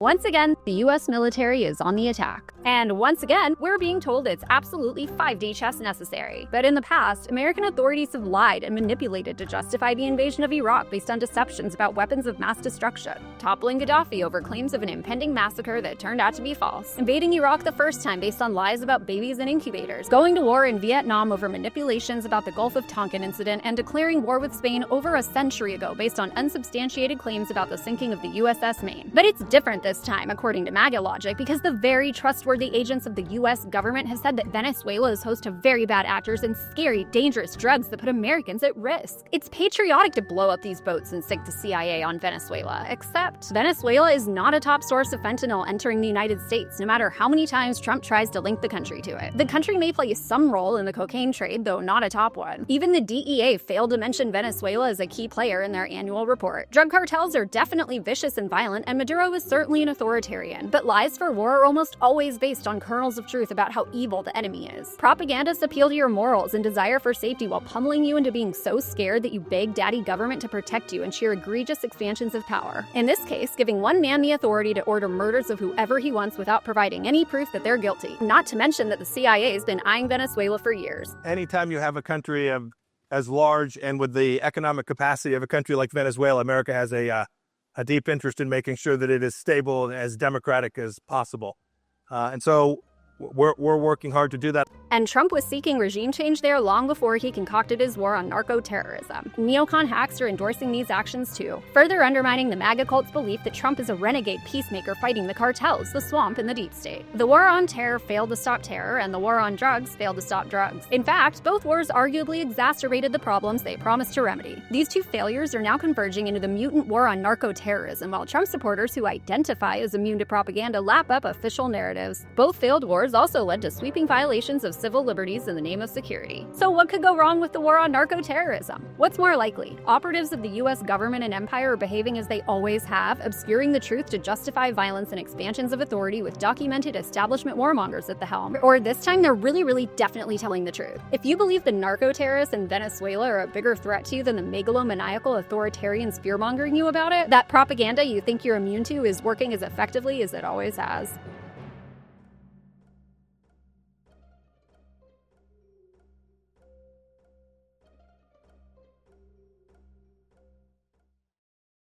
Once again, the US military is on the attack. And once again, we're being told it's absolutely 5D chess necessary. But in the past, American authorities have lied and manipulated to justify the invasion of Iraq based on deceptions about weapons of mass destruction, toppling Gaddafi over claims of an impending massacre that turned out to be false, invading Iraq the first time based on lies about babies and incubators, going to war in Vietnam over manipulations about the Gulf of Tonkin incident, and declaring war with Spain over a century ago based on unsubstantiated claims about the sinking of the USS Maine. But it's different this time, according to MAGA logic, because the very trustworthy agents of the US government have said that Venezuela is host to very bad actors and scary, dangerous drugs that put Americans at risk. It's patriotic to blow up these boats and stick the CIA on Venezuela, except Venezuela is not a top source of fentanyl entering the United States, no matter how many times Trump tries to link the country to it. The country may play some role in the cocaine trade, though not a top one. Even the DEA failed to mention Venezuela as a key player in their annual report. Drug cartels are definitely vicious and violent, and Maduro is certainly an authoritarian, but lies for war are almost always based on kernels of truth about how evil the enemy is. Propagandists appeal to your morals and desire for safety while pummeling you into being so scared that you beg daddy government to protect you and cheer egregious expansions of power. In this case, giving one man the authority to order murders of whoever he wants without providing any proof that they're guilty. Not to mention that the CIA has been eyeing Venezuela for years. Anytime you have a country as large and with the economic capacity of a country like Venezuela, America has a deep interest in making sure that it is stable and as democratic as possible. And so we're working hard to do that. And Trump was seeking regime change there long before he concocted his war on narco-terrorism. Neocon hacks are endorsing these actions too, further undermining the MAGA cult's belief that Trump is a renegade peacemaker fighting the cartels, the swamp, and the deep state. The war on terror failed to stop terror, and the war on drugs failed to stop drugs. In fact, both wars arguably exacerbated the problems they promised to remedy. These two failures are now converging into the mutant war on narco-terrorism, while Trump supporters who identify as immune to propaganda lap up official narratives. Both failed wars also led to sweeping violations of civil liberties in the name of security. So what could go wrong with the war on narco-terrorism? What's more likely? Operatives of the US government and empire are behaving as they always have, obscuring the truth to justify violence and expansions of authority with documented establishment warmongers at the helm. Or this time they're really definitely telling the truth. If you believe the narco-terrorists in Venezuela are a bigger threat to you than the megalomaniacal authoritarians fear-mongering you about it, that propaganda you think you're immune to is working as effectively as it always has.